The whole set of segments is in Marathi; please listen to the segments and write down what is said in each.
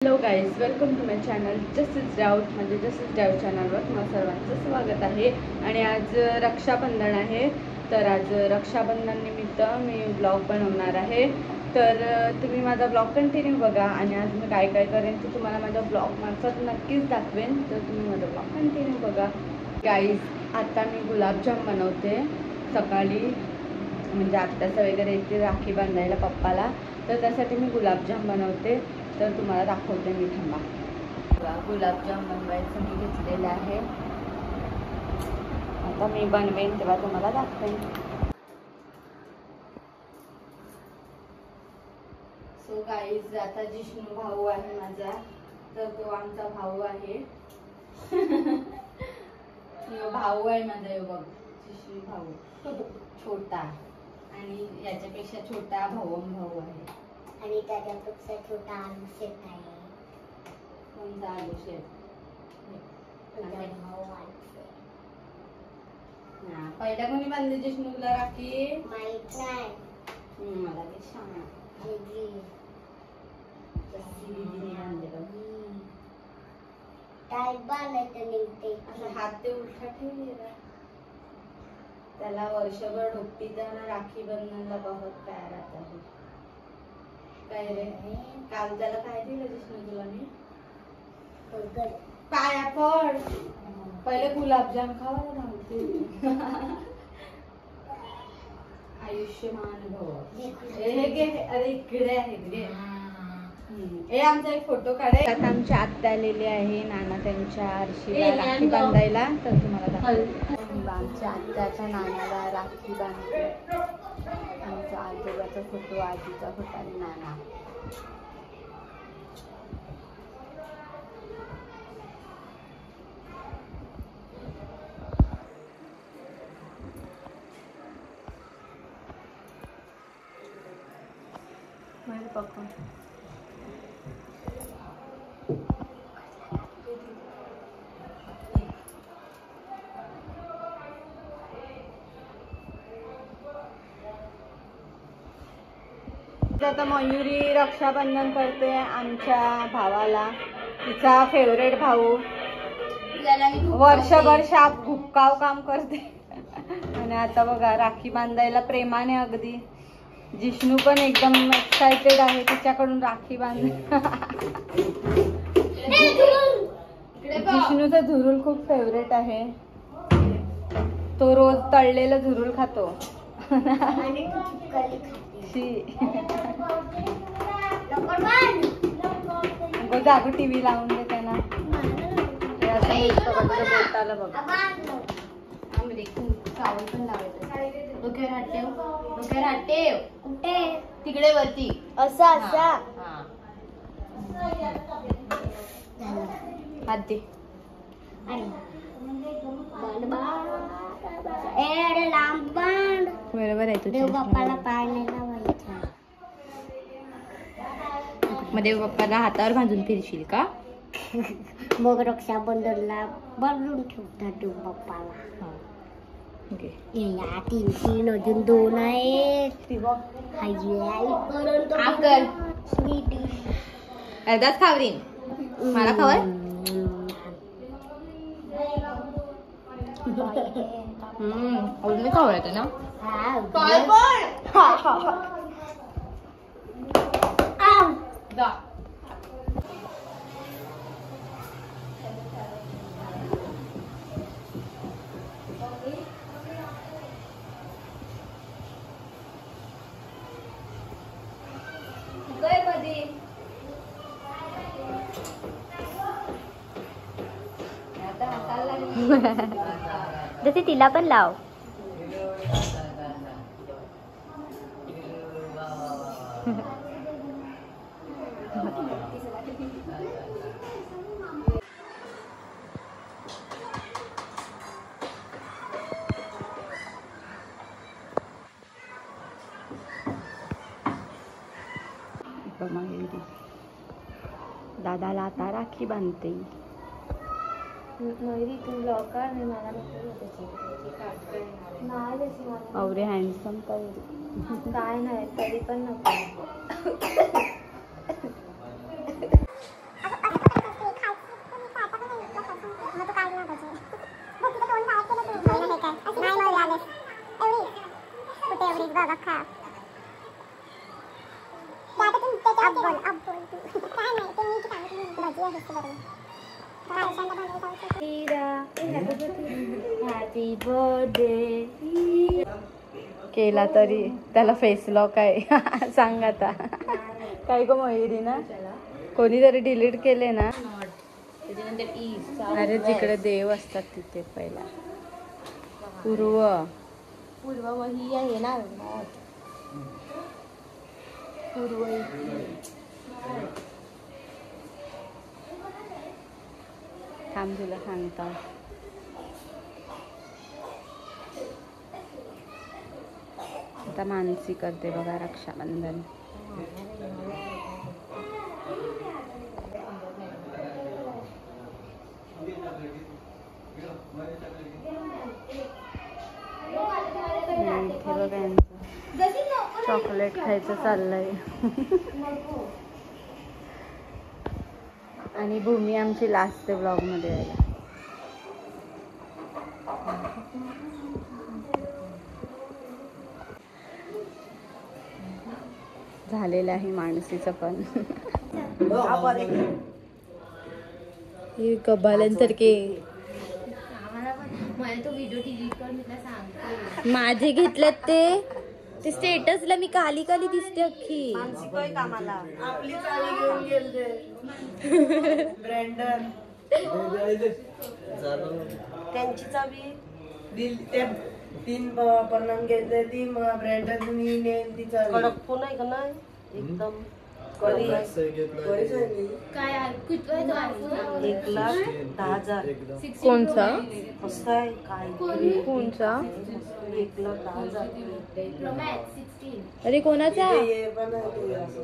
Hello guys, welcome to my channel justice doubt म्हणजे जस्टिस डाऊट चॅनलवर तुम्हाला सर्वांचं स्वागत आहे. आणि आज रक्षाबंधन आहे, तर आज रक्षाबंधन निमित्त मी ब्लॉग बनवणार आहे. तर तुम्ही माझा ब्लॉग कंटिन्यू बघा आणि आज मी काय काय करेन ते तुम्हाला माझ्या ब्लॉगमार्फत नक्कीच दाखवेन. तर तुम्ही माझा ब्लॉग कंटिन्यू बघा. गाईज, आता मी गुलाबजाम बनवते. सकाळी म्हणजे आत्याचं वगैरे येते राखी बांधायला पप्पाला, तर त्यासाठी मी गुलाबजाम बनवते. तर तुम्हाला दाखवते मी, थांबा. गुलाबजाम बनवायचं मी घेतलेलं आहे. आता मी बनवेन तेव्हा तुम्हाला दाखवेन. सो गाईज, आता जिष्णू भाऊ आहे माझा, तर तो आमचा भाऊ आहे. भाऊ आहे माझा, हे बघ, जिष्णू भाऊ छोटा, आणि याच्यापेक्षा छोटा भाऊ आहे, आणि त्याच्यापेक्षा छोटा आलू शेट आहे. कोणता आलू शेट? पहिल्या कोणी बांधली जिष्णूला राखी? माहित नाही मला ते सांग. काय बांधायचं निघते हात ते उलटा ठेवलेला. त्याला वर्षभर डोकटीला राखी बंधनला बहुत प्यार आता है. काय रे, काल त्याला काय दिलं जिष्णू तुला? मी पाया पड. पहिले गुलाबजाम खावा धावते. आयुष्यमान भव. हे घे, अरे इकडे आहेत घे. हे आमचा एक फोटो काढे. आता आमची आत्या आलेली आहे, नाना त्यांच्या आरशीला राखी बांधायला. तर तुम्हाला आमच्या आत्याच्या नानाला राखी बांधते. आमच्या आजोबाचा फोटो, आजीचा फोटो आणि नाना. माझे पप्पा आता मयुरी रक्षाबंधन करते आमच्या भावाला. तिचा फेवरेट भाऊ. वर्षभर शाप घुपकाव काम करते. आणि आता बघा राखी बांधायला प्रेमाने अगदी. जिष्णू पण एकदम एक्साइटेड आहे तिच्याकडून राखी बांध. जिष्णूचा झुरूल खूप फेवरेट आहे. तो रोज तळलेलं झुरूल खातो. जागो टीव्ही लावून दे त्यांना. बोटाला बघा सावल पण लावायचं. डोक्यावर हात ठेव, डोक्यावर हात ठेव. कुठे? तिकडे वरती. असा असा हात दे. बरोबर आहे तुझ्या. देव बाप्पाला पाय नाही लावायचा. मग देव बाप्पाला हातावर बांधून फिरशील का? मग रक्षाबंधनला बांधून ठेवतात देव बाप्पाला. या 3 अजून 2 आहेत. अर्धाच खावरीन. मला खावर. अजून खावर येते ना. जसे तिला पण लाव. दादाला आता राखी बांधते. मयुरी तू ब्लॉग काढ. मला अवरे हँडसम काय नाही तरी पण नको. हॅपी बर्थडे केला तरी त्याला फेस लॉक आहे. सांग आता काय गो मयुरी ना कोणीतरी डिलीट केले ना. अरे जिकडे देव असतात तिथे पहिला पूर्व ही आहे ना पूर्व थांब तुला सांगता. आता मानसी करते बघा रक्षाबंधन. इथे बघा यांचं चॉकलेट खायचं चाललंय. आणि भूमी आमची लास्ट ब्लॉग मध्ये यायला. झालेलं आहे मानसीचं पण. हे कबाल्यांसारखे तो व्हिडिओ डिलीट कर मी सांगते. माझे घेतलेत ते स्टेटसला मी काली काली दिसते अख्खी. आपली चावी घेऊन गेले ब्रँडन त्यांची चावी दिली. त्या 3 पन्नास घेतले ती ब्रँडन मी नेल ती चावी. कडक फोन आहे का नाही एकदम काय कुठला 1,10,000. कोणचा कसं आहे काय कोणचा 1,10,000. अरे कोणाचा हे पण आहे ते असं.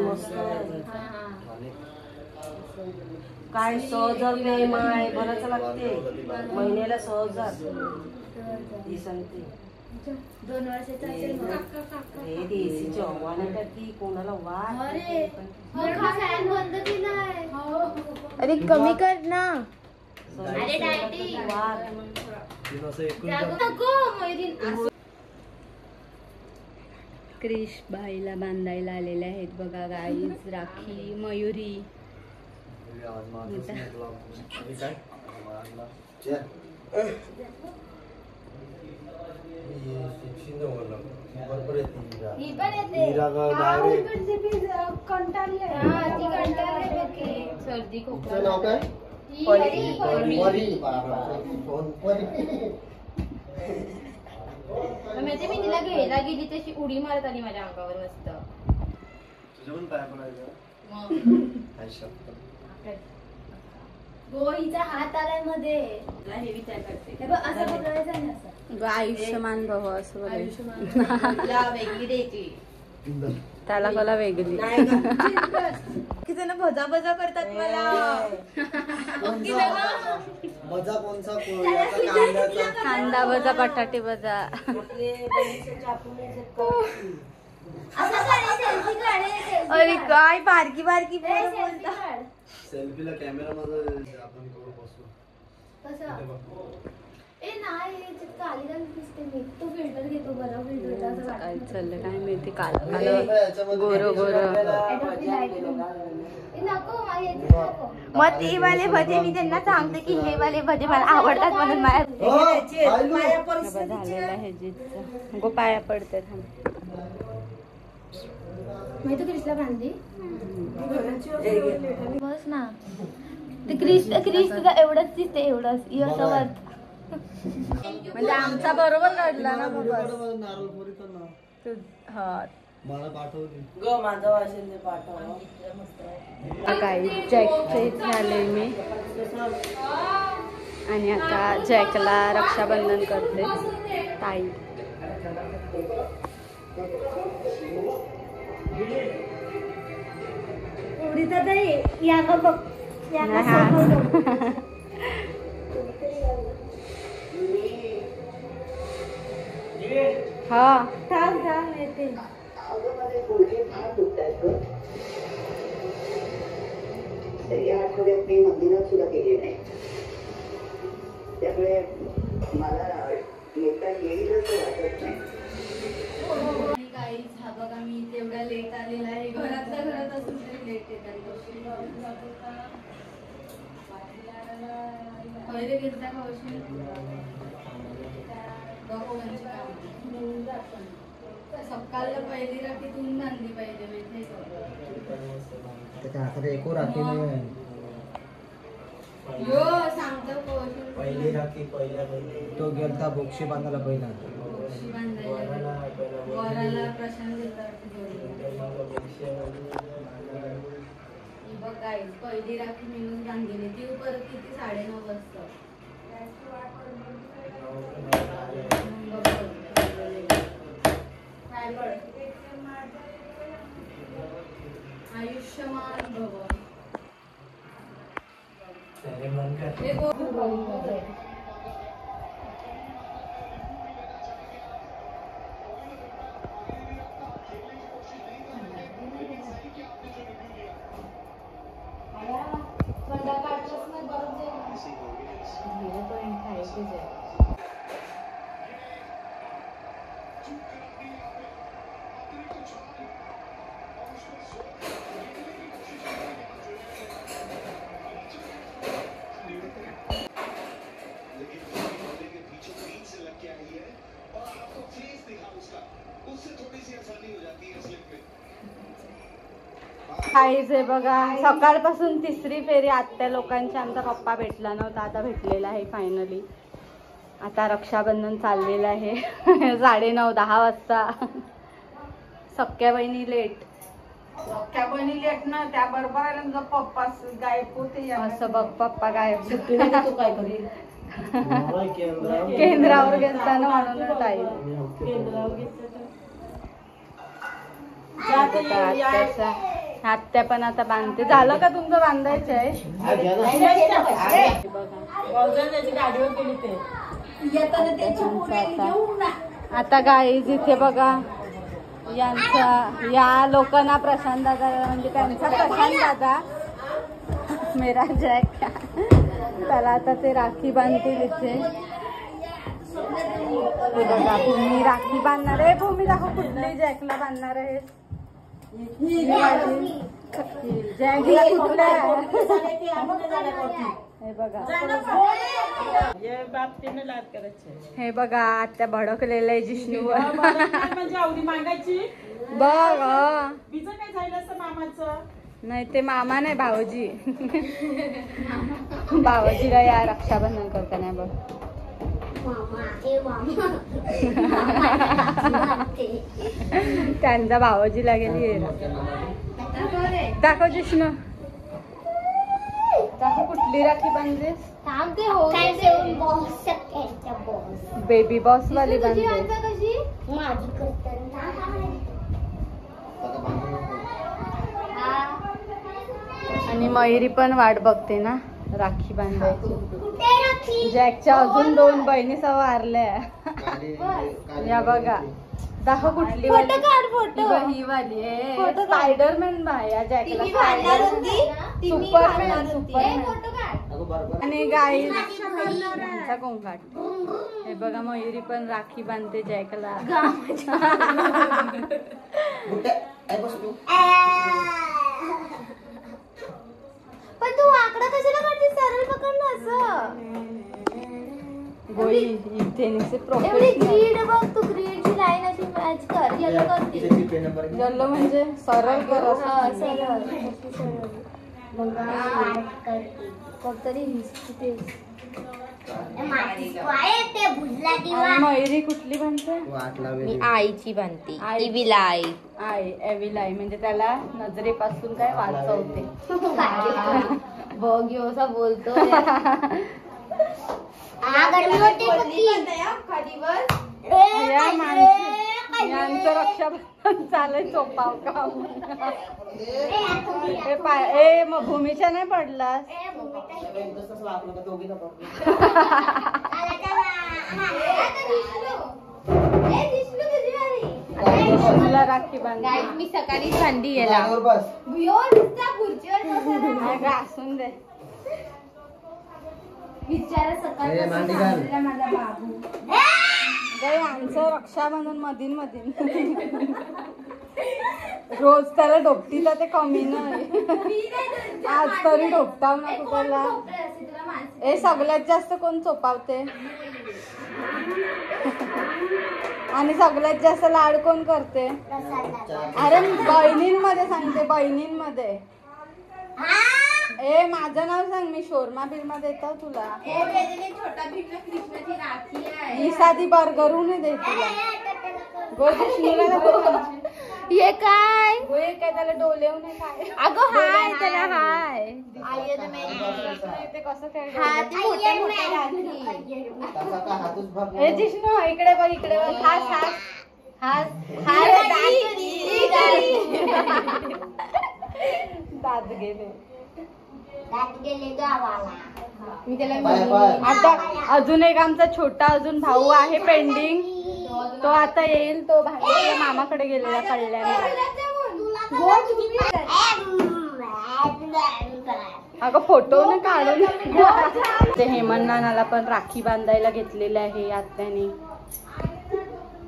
मस्त आहे. काय 6,000 EMI भरायचं लागते महिन्याला. 6,000 ही सांगते. 2 वर्षाचा असेल देसीची आव्हान आहे की कोणाला वाद. फॅन बंद केलाय. अरे कमी कर ना. अरे डायटी क्रिश बाईला बांधायला आलेले आहेत बघा गाईज. राखी मयुरी ही पण येते सर्दी खोकला. मी तिला घ्यायला गेली तशी उडी मारत आली माझ्या अंगावर मस्त. गोळीचा हात आलाय मध्ये. हे विचार करते असं बघायचं ना. आयुष्यमान भाऊ असं आयुष्यमान वेगळी द्यायची. त्याला कला वेगळी. की जण भजा भजा करतात मला. कांदा भजा बटाटे भजा. अरे काय बारकी बारकी सेल्फीला कॅमेरा मध्ये आपण करू बसू. काय चाललं काय माहिती. काल गोरो गोरो मग ते वाले भजे मी त्यांना सांगते की हे वाले भजे मला आवडतात म्हणून झालेलं आहे जिथं गो पाया पडते. माहिती क्रिसला बांधली बस ना. ते क्रिस तुझा एवढंच दिसते एवढंच यशावर. म्हणजे आमचा बरोबर काढला ना. हा मला पाठवली ग माझा वाशिंद पाठव. काय जॅकचे झाले मी. आणि आता जॅकला रक्षाबंधन करते ताई. या का बघ हा थांब थांब येते. या आठवड्यात मी मंदिरात सुद्धा गेले नाही. त्यामुळे मला येता येईलच वाटत नाही. हा बघा मी तेवढा लेट आलेला आहे. घरातल्या घरात असून लेट येतात. पहिले गेलता का वर्षी दोघांची काम सकाळला पहिली राखी तुम्ही बांधली पाहिजे माहिती यो सांगतो कौशल पहिली राखी तो गेलता बोक्षी बांधायला पहिला बोक्षी बांधायला वराला प्रशांत देतात. बघ गाईस पहिली राखी मिळून बांधलेली ती परत किती 9:30 वाजता. आयुष्यमान भव. काहीच आहे बघा सकाळपासून तिसरी फेरी आत्या लोकांची. आमचा पप्पा भेटला नव्हता आता भेटलेला आहे फायनली. आता रक्षाबंधन चाललेलं आहे 9:30-10 वाजता. सख्या बहिणी लेट. सख्या बहिणी लेट ना त्या बरोबर पप्पा गायब होते. असं बघ पप्पा गायब सुट्टी तू काय करेल केंद्रावर घेताना म्हणून टाईम. आत्या पण आता बांधते. झालं का तुमचं बांधायचं आहे? आता गाईज इथे बघा यांचा या लोकांना प्रशांत दादा म्हणजे त्यांचा प्रशांत दादा मेरा जॅक त्याला आता ते राखी बांधतील इथे. बघा भूमी राखी बांधणार आहे. भूमी दाखव कुठली जॅकला बांधणार आहे. जॅकला कुठल्या हे बघा. हे बघा आत्या भडकलेलं आहे जिष्णूवर. बघ नाही ते मामा नाही भाऊजी. भाऊजीला या रक्षाबंधन करताना बघ. त्यांचा भाऊजीला गेली. दाखव जिष्णू दाखव कुठली राखी बांधतेस. बेबी बॉस वाली बांधते. आणि मयुरी पण वाट बघते ना राखी बांधायची. जॅकच्या अजून 2 बहिणी सह वारल्या. या बघा दाखव कुठली वाली. ही वाली आहे स्पायडरमॅन बाया जॅकला. Superman Superman. आणि गाई कोंकाट. हे बघा मयुरी पण राखी बांधते जॅकला. पण तू आकडा कशाला काढते? सरळ पकड ना असं. गोळी इथे निसे एवढी ग्रीड बघ तू. ग्रीडची लाईन अशी मॅच कर. येलो करते. येलो म्हणजे सरळ कर. सरळ कोणतरी हिस्ट्री. मयुरी कुठली बांधते? मी आईची बांधते. आई एविलाई म्हणजे त्याला नजरेपासून काय वाचवते. बघ यो असा बोलतो. यांचं रक्षाबंधन चालय चोपाव काम. ए मग भूमीच्या नाही पडलास. जिष्णूला राखी बांधली. मी सकाळीच बांधली याला. असून दे. विचार सकाळी माझा बाबू. आमचं रक्षाबंधन मधीन रोज त्याला ढोपटीचा ते कमी नाही आज तरी ढोपटाव नको त्याला. हे सगळ्यात जास्त कोण चोपावते आणि सगळ्यात जास्त लाड कोण करते? अरे बहिणींमध्ये सांगते, बहिणींमध्ये. ए माझं नाव सांग, मी शोरमा बिरमा देतो तुला. ही साधी बर्गरून दे तुला. हे काय काय त्याला डोलेव नाही काय. अगं हाय त्याला हाय ते कसं काय हा ते मोठे मोठे राखी. हे जिष्णू इकडे बघ, इकडे बघ. हास हास हास दात गेले. मी त्याला आता अजून एक आमचा छोटा अजून भाऊ आहे पेंडिंग. तो आता येईल. तो बाहेर मामाकडे गेलेला कळल्याने. अगं फोटो न काढून. ते हेमंत नानाला पण राखी बांधायला घेतलेले आहे आत्याने.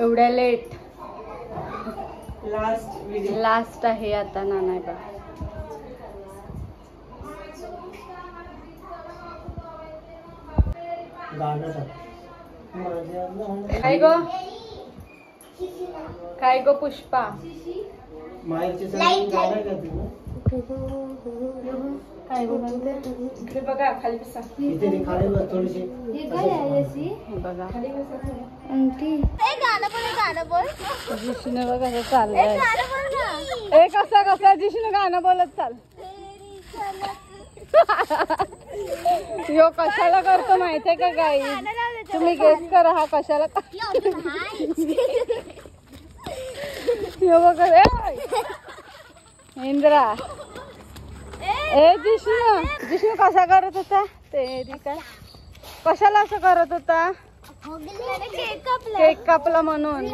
एवढ्या लेट लास्ट आहे आता नाना. काय ग काय ग पुष्पा? काय बोलते? इकडे बघा खाली बसा. बघा गाणं बोल. जिष्णू बघा कसं चाललंय. ए कसा कसा जिष्णू गाणं बोलत चाल. यो कशाला करतो माहितीये का गाई? तुम्ही गेस करा हा कशाला. यो बघा इंद्रा. ए जिष्णू कसा करत होता ते? काय कशाला असं करत होता? केक कापला म्हणून.